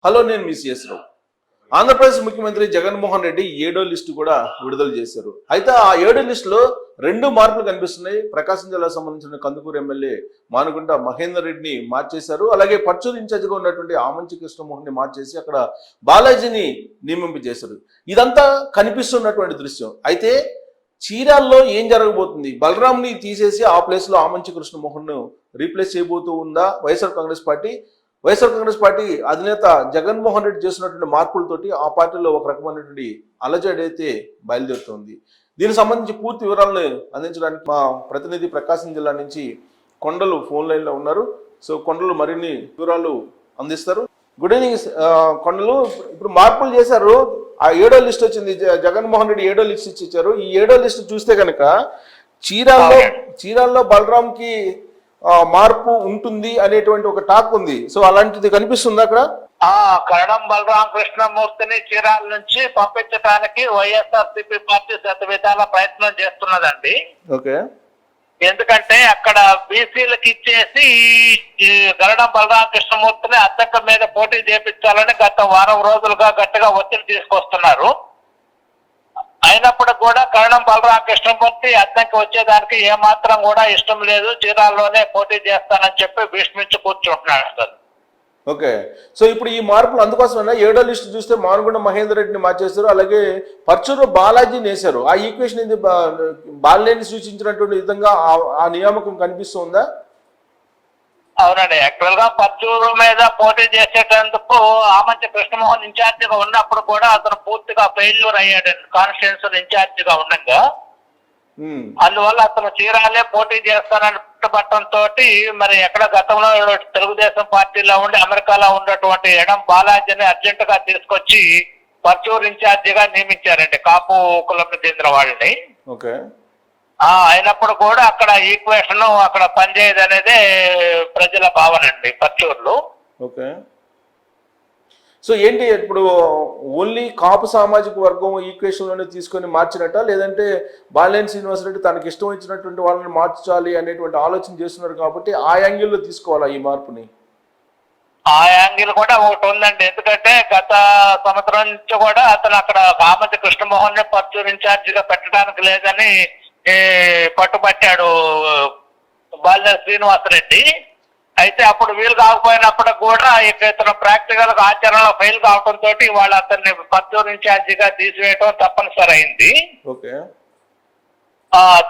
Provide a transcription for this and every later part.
Hello, నేను మీ CS రావు. ఆంధ్రప్రదేశ్ ముఖ్యమంత్రి జగన్మోహన్ రెడ్డి 7వ లిస్టు కూడా విడుదల చేశారు. అయితే ఆ 7 లిస్టులో 2 మార్పులు కనిపిస్తున్నాయి. ప్రకాశం జిల్లాకు సంబంధించిన కందుకూరు ఎమ్మెల్యే మానుగుంట మహేందర్ రెడ్డిని మార్చేశారు. అలాగే పర్చూరు ఇన్ఛార్జిగా ఉన్నటువంటి ఆమంచి కృష్ణమోహన్ని మార్చేసి అక్కడ బాలాజీని నియమింపజేశారు. ఇదంతా కనిపిస్తున్నటువంటి దృశ్యం. అయితే చీరాల్లో ఏం జరగబోతుంది? బలరాంని తీసేసి ఆ ప్లేస్లో ఆమంచి కృష్ణమోహన్ను రీప్లేస్ చేయబోతూ ఉందా వైఎస్ఆర్ కాంగ్రెస్ పార్టీ? వైఎస్ఆర్ కాంగ్రెస్ పార్టీ అధినేత జగన్మోహన్ రెడ్డి చేస్తున్నటువంటి మార్పులతోటి ఆ పార్టీలో ఒక రకమైనటువంటి అలజడి అయితే బయలుదేరుతోంది. దీనికి సంబంధించి పూర్తి వివరాలను అందించడానికి మా ప్రతినిధి ప్రకాశం జిల్లా నుంచి కొండలు ఫోన్ లైన్లో ఉన్నారు. సో కొండలు మరిన్ని వివరాలు అందిస్తారు. గుడ్ ఈవినింగ్ కొండలు. ఇప్పుడు మార్పులు చేశారు, ఆ 7వ లిస్ట్ వచ్చింది. జగన్మోహన్ రెడ్డి 7వ లిస్ట్ ఇచ్చారు. ఈ 7వ లిస్ట్ చూస్తే కనుక చీరాల్లో బలరాంకి మార్పు ఉంటుంది అనేటువంటి ఒక టాక్ ఉంది. సో అలాంటిది కనిపిస్తుంది అక్కడ. కరణం బలరాం కృష్ణమూర్తిని చీరాల నుంచి పంపించడానికి వైఎస్ఆర్సీపీ పార్టీ శత విధాల ప్రయత్నం చేస్తున్నదండి. ఓకే. ఎందుకంటే అక్కడ బీసీలకు ఇచ్చేసి కరణం బలరాం కృష్ణమూర్తిని అద్దెక మీద పోటీ చేపించాలని గత వారం రోజులుగా గట్టిగా ఒత్తిడి తీసుకొస్తున్నారు. అయినప్పుడు కూడా కరణం బలరాం కృష్ణమూర్తి అద్దెకి వచ్చేదానికి ఏమాత్రం కూడా ఇష్టం లేదు, చీరాల్లోనే పోటీ చేస్తానని చెప్పి భీష్మించి కూర్చుంటున్నాడు సార్. ఓకే. సో ఇప్పుడు ఈ మార్పులు అందుకోసమైనా 7వ లిస్టు చూస్తే మానుగుండ మహేందర్ రెడ్డిని మార్చేశారు, అలాగే పర్చూరు బాలాజీని వేశారు. ఆ ఈక్వేషన్ ఇది బాలినేని సూచించినటువంటి విధంగా ఆ నియామకం కనిపిస్తుందా? అవునండి. యాక్చువల్ గా పర్చూరు మీద పోటీ చేసేటందుకు ఆమంచి కృష్ణమోహన్ ఇన్ఛార్జిగా ఉన్నప్పుడు కూడా అతను పూర్తిగా ఫెయిల్యూర్ అయ్యాడు కాన్స్టిట్యూన్సీ ఇన్ఛార్జిగా ఉండగా. అందువల్ల అతను చీరాలే పోటీ చేస్తానని పట్టడంతో మరి ఎక్కడ గతంలో తెలుగుదేశం పార్టీలో ఉండి అమెరికాలో ఉన్నటువంటి ఎడం బాలాజీని అర్జెంట్ గా తీసుకొచ్చి పర్చూరు ఇన్ఛార్జిగా నియమించారండి, కాపు కులంకు చెందిన వాళ్ళని. ఓకే. అయినప్పుడు కూడా అక్కడ ఈక్వేషన్ అక్కడ పనిచేయదు అనేది ప్రజల భావన అండి పర్చూరులో. ఓకే. సో ఏంటి ఇప్పుడు ఓన్లీ కాపు సామాజిక వర్గం ఈక్వేషన్లోనే తీసుకొని మార్చినట్ట, లేదంటే బాలినేని శ్రీనివాసరెడ్డి తనకి ఇష్టం వచ్చినటువంటి వాళ్ళని మార్చాలి అనేటువంటి ఆలోచన చేస్తున్నారు కాబట్టి ఆ యాంగిల్లో తీసుకోవాలా ఈ మార్పుని? ఆ యాంగిల్ కూడా ఒకటి ఉందండి. ఎందుకంటే గత సంవత్సరం నుంచి కూడా అతను అక్కడ ఆమంచి కృష్ణమోహన్ ని పర్చూరు ఇన్ఛార్జిగా పెట్టడానికి లేదని పట్టుబట్టాడు బాలినేని శ్రీనివాసరెడ్డి. అయితే అప్పుడు వీలు కాకపోయినప్పుడు కూడా ఇతను ప్రాక్టికల్ గా ఆచరణలో ఫెయిల్ కావడంతో వాళ్ళు అతన్ని పర్చూరు ఇన్ఛార్జిగా తీసివేయడం తప్పనిసరి అయింది. ఓకే.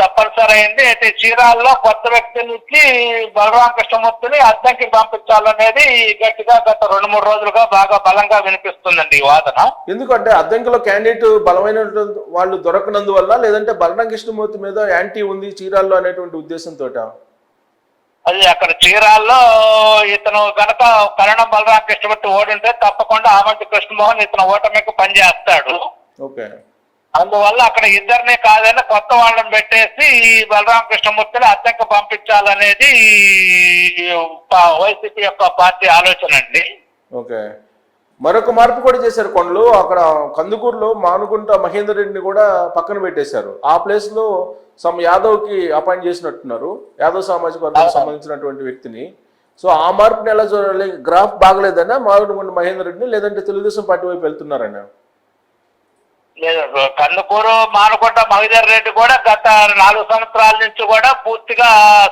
తప్పనిసరి అయింది. అయితే చీరాల్లో కొత్త వ్యక్తులకి బలరాం కృష్ణమూర్తిని అద్దెకి పంపించాలనేది గట్టిగా గత 2-3 రోజులుగా బాగా బలంగా వినిపిస్తుందండి ఈ వాదన. ఎందుకంటే అద్దెంకిలో క్యాండిడేట్ బలమైన వాళ్ళు దొరకనందువల్ల, లేదంటే బలరాం కృష్ణమూర్తి మీద యాంటీ ఉంది చీరాల్లో అనేటువంటి ఉద్దేశంతో? అది అక్కడ చీరాల్లో ఇతను గనక కరణం బలరాం కృష్ణమూర్తి ఓడింటే తప్పకుండా ఆమంచి కృష్ణమోహన్ ఇతను ఓటమికి పనిచేస్తాడు. ఓకే. అందువల్ల అక్కడ ఇద్దరినే కాదని కొత్త వాళ్ళని పెట్టేసి బలరాం కృష్ణమూర్తిని అద్దెకి పంపించాలనేది వైసీపీ యొక్క పార్టీ ఆలోచన అండి. ఓకే. మరొక మార్పు కూడా చేశారు కొండలు. అక్కడ కందుకూరులో మానుగుంట మహేందర్ రెడ్డిని కూడా పక్కన పెట్టేశారు. ఆ ప్లేస్ లో సమ్ యాదవ్కి అపాయింట్ చేసినట్టున్నారు, యాదవ్ సామాజిక వర్గానికి సంబంధించినటువంటి వ్యక్తిని. సో ఆ మార్పుని ఎలా చూడాలి? గ్రాఫ్ బాగలేదన్నా మానుగుంట మహేందర్ రెడ్డిని, లేదంటే తెలుగుదేశం పార్టీ వైపు వెళ్తున్నారన్నా? లేదు, కందుకూరు మానుకుంట మహిదర్ రెడ్డి కూడా గత 4 సంవత్సరాల నుంచి కూడా పూర్తిగా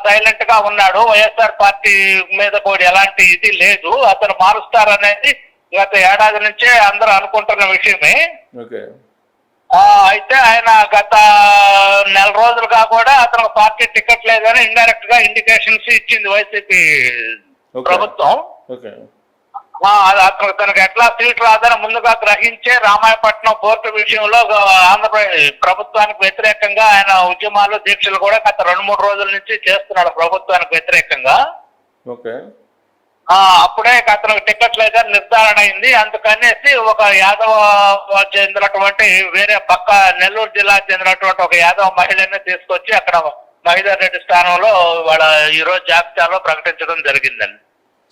సైలెంట్ గా ఉన్నాడు. వైఎస్ఆర్ పార్టీ మీద కూడా ఎలాంటి ఇది లేదు. అతను మారుస్తారనేది గత ఏడాది నుంచే అందరూ అనుకుంటున్న విషయమే. అయితే ఆయన గత 4 రోజులుగా కూడా అతను పార్టీ టికెట్ లేదని ఇండైరెక్ట్ గా ఇండికేషన్స్ ఇచ్చింది వైసీపీ ప్రభుత్వం. తనకు ఎట్లా సీట్ రాదని ముందుగా గ్రహించే రామాయపట్నం పోర్టు విషయంలో ఆంధ్రప్రదేశ్ ప్రభుత్వానికి వ్యతిరేకంగా ఆయన ఉద్యమాలు దీక్షలు కూడా గత 2-3 రోజుల నుంచి చేస్తున్నాడు ప్రభుత్వానికి వ్యతిరేకంగా. అప్పుడే అతనికి టికెట్ లేదని నిర్ధారణ అయింది. అందుకనేసి ఒక యాదవ చెందినటువంటి వేరే పక్క నెల్లూరు జిల్లా చెందినటువంటి ఒక యాదవ మహిళని తీసుకొచ్చి అక్కడ మహిదర్ రెడ్డి స్థానంలో వాళ్ళ ఈరోజు జాబితాలో ప్రకటించడం జరిగిందండి.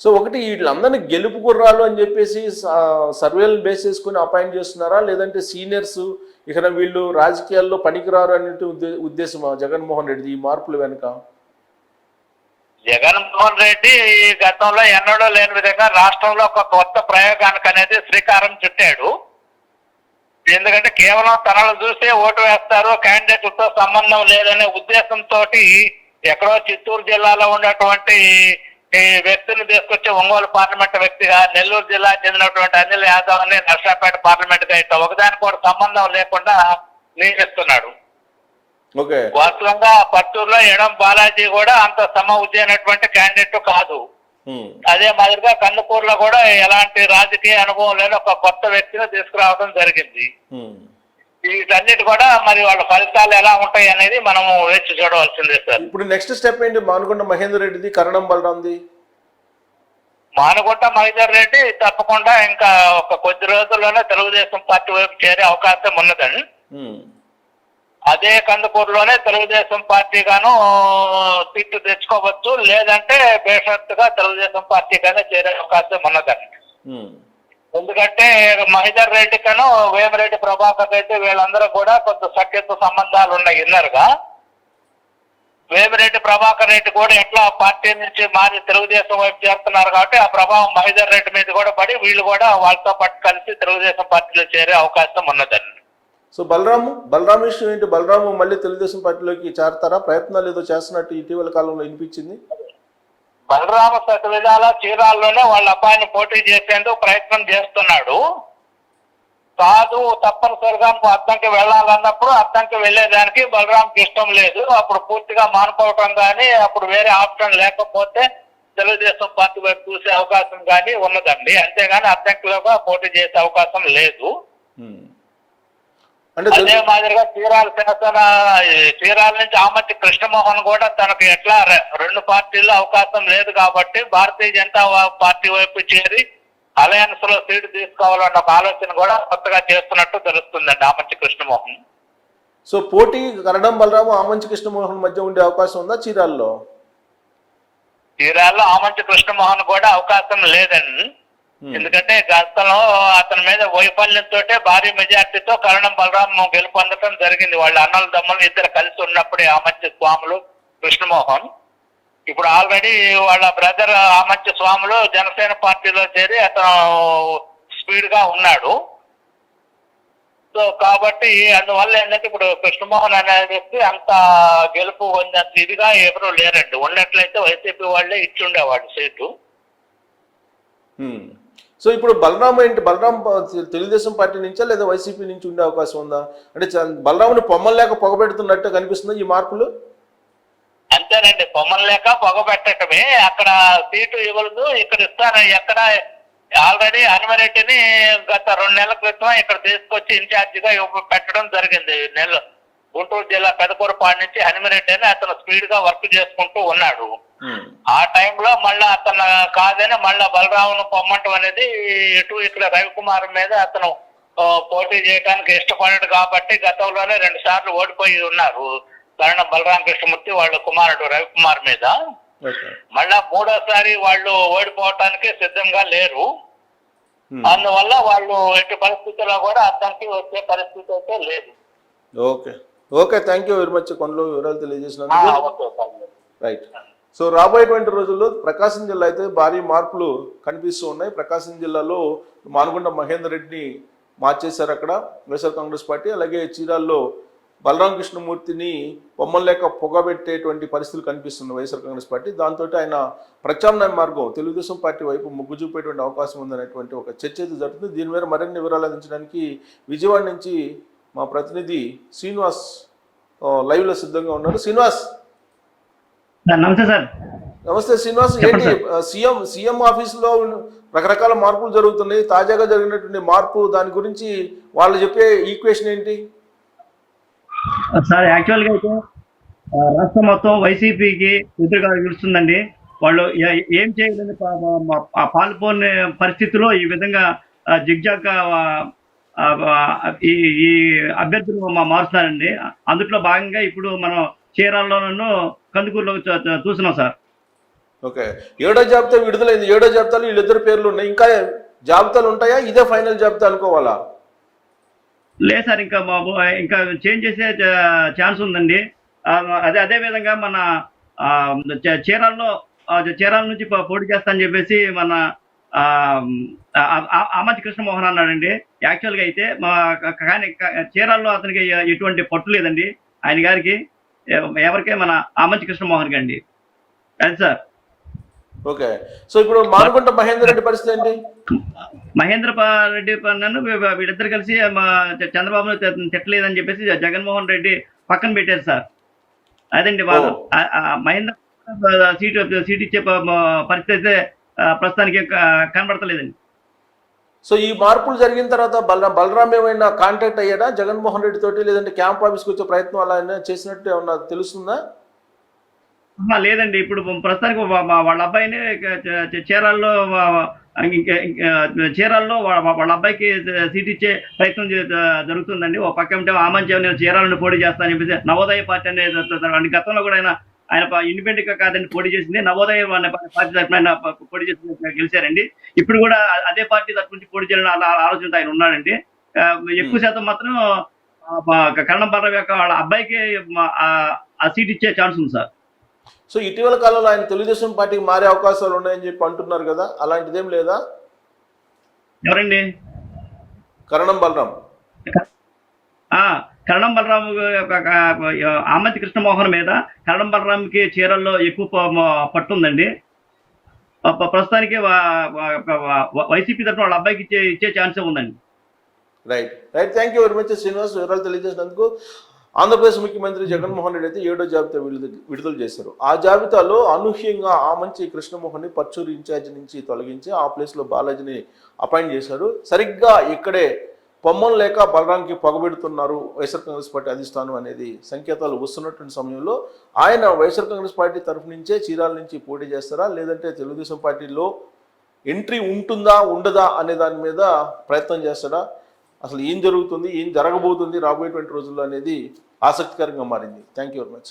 సో ఒకటి వీళ్ళందరినీ గెలుపు గుర్రాలు అని చెప్పేసి సర్వేలను బేస్ చేసుకుని అపాయింట్ చేస్తున్నారా, లేదంటే సీనియర్స్ ఇక వీళ్ళు రాజకీయాల్లో పనికిరారు అనే ఉద్దేశం జగన్మోహన్ రెడ్డి ఈ మార్పులు వెనుక? జగన్మోహన్ రెడ్డి ఈ గతంలో ఎన్నడూ లేని విధంగా రాష్ట్రంలో ఒక కొత్త ప్రయోగానికి అనేది శ్రీకారం చుట్టాడు. ఎందుకంటే కేవలం తనను చూసే ఓటు వేస్తారు, క్యాండిడేట్లతో సంబంధం లేదనే ఉద్దేశంతో ఎక్కడో చిత్తూరు జిల్లాలో ఉన్నటువంటి ఈ వ్యక్తిని తీసుకొచ్చి ఒంగోలు పార్లమెంట్ వ్యక్తిగా, నెల్లూరు జిల్లా చెందినటువంటి అనిల్ యాదవ్ అని నర్సాపేట పార్లమెంట్ గా ఇట్లా ఒకదానికి కూడా సంబంధం లేకుండా నియమిస్తున్నాడు. ఓకే. వాస్తవంగా పత్తూరులో ఎడం బాలాజీ కూడా అంత సమవుజ్జి అయినటువంటి క్యాండిడేట్ కాదు. అదే మాదిరిగా కందుకూరులో కూడా ఎలాంటి రాజకీయ అనుభవం లేని ఒక కొత్త వ్యక్తిని తీసుకురావడం జరిగింది. వీటన్నిటి కూడా మరి వాళ్ళ ఫలితాలు ఎలా ఉంటాయి అనేది మనము వేచి చూడవలసిందే సార్. ఇప్పుడు నెక్స్ట్ స్టెప్ ఏంటి? మానుకొండ మహేందర్ రెడ్డిది, కరణం బలరాంది. మానుకొండ మహేందర్ రెడ్డి తప్పకుండా ఇంకా ఒక కొద్ది రోజుల్లోనే తెలుగుదేశం పార్టీ వైపు చేరే అవకాశం ఉన్నదని. అదే కందుకూరులోనే తెలుగుదేశం పార్టీ గాను సీట్లు తెచ్చుకోవచ్చు, లేదంటే బేషరతుగా తెలుగుదేశం పార్టీ గానే చేరే అవకాశం ఉన్నదని. ఎందుకంటే మహేందర్ రెడ్డి కను వేమిరెడ్డి ప్రభాకర్ రెడ్డి వీళ్ళందరూ కూడా కొంత సఖ్యత సంబంధాలు ఉన్నాయి ఇన్నర్గా. వేమిరెడ్డి ప్రభాకర్ రెడ్డి కూడా ఎట్లా పార్టీ నుంచి మారి తెలుగుదేశం వైపు చేస్తున్నారు కాబట్టి ఆ ప్రభావం మహేందర్ రెడ్డి మీద కూడా పడి వీళ్ళు కూడా వాళ్ళతో పాటు కలిసి తెలుగుదేశం పార్టీలో చేరే అవకాశం ఉన్నదండి. సో బలరాం ఇష్యూ ఏంటి? బలరాము మళ్ళీ తెలుగుదేశం పార్టీలోకి చేరతారా? ప్రయత్నాలు ఏదో చేస్తున్నట్టు ఇటీవల కాలంలో వినిపించింది. బలరామ సకల విధాల చీరాల్లోనే వాళ్ళ అబ్బాయిని పోటీ చేసేందుకు ప్రయత్నం చేస్తున్నాడు. కాదు తప్పనిసరిగా అద్దంకి వెళ్ళాలన్నప్పుడు అద్దంకి వెళ్ళేదానికి బలరాంకి ఇష్టం లేదు. అప్పుడు పూర్తిగా మానుకోవటం కానీ, అప్పుడు వేరే ఆప్షన్ లేకపోతే తెలుగుదేశం పార్టీ వైపు చూసే అవకాశం కానీ ఉన్నదండి. అంతేగాని అద్దంకిలోగా పోటీ చేసే అవకాశం లేదు. అదే మాదిరిగా చీరాల నుంచి ఆమతి కృష్ణమోహన్ కూడా తనకు ఎట్లా రెండు పార్టీల్లో అవకాశం లేదు కాబట్టి భారతీయ జనతా పార్టీ వైపు చేరి అలయన్స్ లో సీటు తీసుకోవాలన్న ఒక ఆలోచన కూడా కొత్తగా చేస్తున్నట్టు తెలుస్తుందండి ఆమంచి కృష్ణమోహన్. సో పోటీ కరణం బలరాము ఆమంచి కృష్ణమోహన్ మధ్య ఉండే అవకాశం ఉందా చీరాల్లో? చీరాల్లో ఆమంచి కృష్ణమోహన్ కూడా అవకాశం లేదండి. ఎందుకంటే గతంలో అతని మీద వైఫల్యంతో భారీ మెజార్టీతో కరణం బలరాం గెలుపొందడం జరిగింది. వాళ్ళ అన్నల దమ్ములు ఇద్దరు కలిసి ఉన్నప్పుడే ఆమంచి స్వాములు కృష్ణమోహన్. ఇప్పుడు ఆల్రెడీ వాళ్ళ బ్రదర్ ఆమంచి స్వాములు జనసేన పార్టీలో చేరి అతను స్పీడ్ గా ఉన్నాడు. సో కాబట్టి అందువల్ల ఏంటంటే ఇప్పుడు కృష్ణమోహన్ అనే వ్యక్తి అంత గెలుపు పొందేంత ఇదిగా ఎవరు లేరండి. ఉన్నట్లయితే వైసీపీ వాళ్ళే ఇచ్చి ఉండేవాళ్ళు సీటు. సో ఇప్పుడు బలరాం ఏంటి? బలరాం తెలుగుదేశం పార్టీ నుంచా లేదా వైసీపీ నుంచి ఉండే అవకాశం ఉందా? అంటే బలరాముని పొమ్మలు లేక పొగబెడుతున్నట్టు కనిపిస్తుందా ఈ మార్పులు? అంతేనండి, పొమ్మలు లేక పొగబెట్టడమే. అక్కడ సీటు ఇవ్వలేదు, ఇక్కడ ఇస్తాను. ఎక్కడ ఆల్రెడీ హనుమరెడ్డిని గత 2 నెలల క్రితం ఇక్కడ తీసుకొచ్చి ఇన్ఛార్జిగా పెట్టడం జరిగింది. గుంటూరు జిల్లా పెదకూరపాడు నుంచి హనుమరెడ్డి అని అతను స్పీడ్ గా వర్క్ చేసుకుంటూ ఉన్నాడు. ఆ టైంలో మళ్ళా అతను కాదని మళ్ళా బలరామును పొమ్మంటం అనేది ఇటు ఇక్కడ రవికుమార్ మీద అతను పోటీ చేయడానికి ఇష్టపడాడు కాబట్టి గతంలోనే 2 సార్లు ఓడిపోయి ఉన్నారు కరణం బలరామ కృష్ణమూర్తి వాళ్ళ కుమారుడు రవికుమార్ మీద. మళ్ళా 3వసారి వాళ్ళు ఓడిపోవటానికి సిద్ధంగా లేరు. అందువల్ల వాళ్ళు ఎట్టి పరిస్థితుల్లో కూడా అతనికి వచ్చే పరిస్థితి అయితే లేదు. Okay thank you very much. కొండలో వివరాలు తెలియజేసినందుకు. రైట్. సో రాబోయేటువంటి రోజుల్లో ప్రకాశం జిల్లా అయితే భారీ మార్పులు కనిపిస్తూ ఉన్నాయి. ప్రకాశం జిల్లాలో మానుకొండ మహేందర్ రెడ్డిని మార్చేశారు అక్కడ వైఎస్ఆర్ కాంగ్రెస్ పార్టీ. అలాగే చీరాల్లో బలరాం కృష్ణమూర్తిని పొమ్మలు లేక పొగబెట్టేటువంటి పరిస్థితులు కనిపిస్తుంది వైఎస్ఆర్ కాంగ్రెస్ పార్టీ. దాంతో ఆయన ప్రత్యామ్నాయ మార్గం తెలుగుదేశం పార్టీ వైపు మొగ్గు చూపేటువంటి అవకాశం ఉందనేటువంటి ఒక చర్చ అయితే జరుగుతుంది. దీని మీద మరిన్ని వివరాలు అందించడానికి విజయవాడ నుంచి మా ప్రతినిధి శ్రీనివాస్ లైవ్లో సిద్ధంగా ఉన్నారు. శ్రీనివాస్ నమస్తే సార్. నమస్తే శ్రీనివాస్. ఏంటి సీఎం ఆఫీసులో రకరకాల మార్పులు జరుగుతున్నాయి. తాజాగా జరిగినటువంటి మార్పు దాని గురించి వాళ్ళు చెప్పే ఈక్వేషన్ ఏంటి సార్? యాక్చువల్గా అయితే రాష్ట్రం మొత్తం వైసీపీకి ఎదురుగా నిలుస్తుందండి. వాళ్ళు ఏం చేయలేని పాల్పోని పరిస్థితిలో ఈ విధంగా జిగ్జాగ్ ఈ అభ్యర్థులు మారుస్తున్నారండి. అందుట్లో భాగంగా ఇప్పుడు మనం చీరాల్లోనూ కందుకూరులో చూస్తున్నాం సార్. ఓకే, 7వ జాబితా విడుదలైంది. 7వ జాబితాలో వీళ్ళిద్దరు పేర్లు ఉన్నాయి. ఇంకా జాబితాలు ఉంటాయా? ఇదే ఫైనల్ జాబితా అనుకోవాలా? లేదు సార్, ఇంకా చేంజ్ చేసే ఛాన్స్ ఉందండి. అదే విధంగా మన చీరాల్లో చీరాల నుంచి పోటీ చేస్తా అని చెప్పేసి మన ఆమంచి కృష్ణమోహన్ అన్నాడండి. యాక్చువల్గా అయితే కానీ చీరాల్లో అతనికి ఎటువంటి పట్టు లేదండి ఆయన గారికి, ఎవరికే మన ఆమంచి కృష్ణమోహన్ అండి. అది సార్. ఓకే, సో ఇప్పుడు మానుకుంట మహేందర్ రెడ్డి పరిస్థితి ఏంటి? మహేంద్ర రెడ్డి నన్ను వీళ్ళిద్దరు కలిసి చంద్రబాబును తిట్టలేదని చెప్పేసి జగన్మోహన్ రెడ్డి పక్కన పెట్టారు సార్. అదండి వాళ్ళు మహేంద్ర సీట్ ఇచ్చే పరిస్థితి అయితే ప్రస్తుతానికి కనబడతలేదండి. సో ఈ మార్పులు జరిగిన తర్వాత బలరాం ఏమైనా కాంటాక్ట్ అయ్యాడా జగన్మోహన్ రెడ్డి తోటి, లేదంటే క్యాంప్ ఆఫీస్కి వచ్చే ప్రయత్నం అలా చేసినట్టు ఏమన్నా తెలుస్తుందా? లేదండి, ఇప్పుడు ప్రస్తుతానికి వాళ్ళ అబ్బాయిని చీరాల్లో వాళ్ళ అబ్బాయికి సీట్ ఇచ్చే ప్రయత్నం జరుగుతుందండి. ఓ పక్క ఉంటే ఆమంచి నేను చీరాలను పోటీ చేస్తానని చెప్పేసి నవోదయ పార్టీ అనేది గతంలో కూడా ఆయన ఇండిపెండెంట్ గా కాదని పోటీ చేసింది, నవోదయ పార్టీ తరఫున ఆయన పోటీ చేసి గెలిచారండి. ఇప్పుడు కూడా అదే పార్టీ తరఫు నుంచి పోటీ చేయాలని ఆలోచనతో ఆయన ఉన్నాడండి. ఎక్కువ శాతం మాత్రం కరణం బలరాం యొక్క వాళ్ళ అబ్బాయికి ఆ సీట్ ఇచ్చే ఛాన్స్ ఉంది సార్. సో ఇటీవల కాలంలో ఆయన తెలుగుదేశం పార్టీకి మారే అవకాశాలు ఉన్నాయని చెప్పి అంటున్నారు కదా, అలాంటిదేం లేదా? ఎవరండి? కరణం బలరాం. కరణం బలరాం ఆమంచి కృష్ణమోహన్ మీద కరణం బలరాంకి చీరల్లో ఎక్కువ పట్టుందండి. ప్రస్తుతానికి వైసీపీ తరఫున వాళ్ళ అబ్బాయికి ఇచ్చే ఛాన్సే ఉందండి. Right, thank you very much Srinivas, వివరాలు తెలియజేసినందుకు. ఆంధ్రప్రదేశ్ ముఖ్యమంత్రి జగన్మోహన్ రెడ్డి అయితే 7వ జాబితా విడుదల చేశారు. ఆ జాబితాలో అనూహ్యంగా ఆమంచి కృష్ణమోహన్ ని పర్చూరు ఇన్ఛార్జి నుంచి తొలగించి ఆ ప్లేస్లో బాలాజీని అపాయింట్ చేశారు. సరిగ్గా ఇక్కడే పొమ్మం లేక బలరాంకి పొగబెడుతున్నారు వైఎస్ఆర్ కాంగ్రెస్ పార్టీ అధిష్టానం అనేది సంకేతాలు వస్తున్నటువంటి సమయంలో ఆయన వైఎస్ఆర్ కాంగ్రెస్ పార్టీ తరఫు నుంచే చీరాల నుంచి పోటీ చేస్తారా, లేదంటే తెలుగుదేశం పార్టీలో ఎంట్రీ ఉంటుందా ఉండదా అనే దాని మీద ప్రయత్నం చేస్తాడా, అసలు ఏం జరుగుతుంది, ఏం జరగబోతుంది రాబోయేటువంటి రోజుల్లో అనేది ఆసక్తికరంగా మారింది. Thank you very much.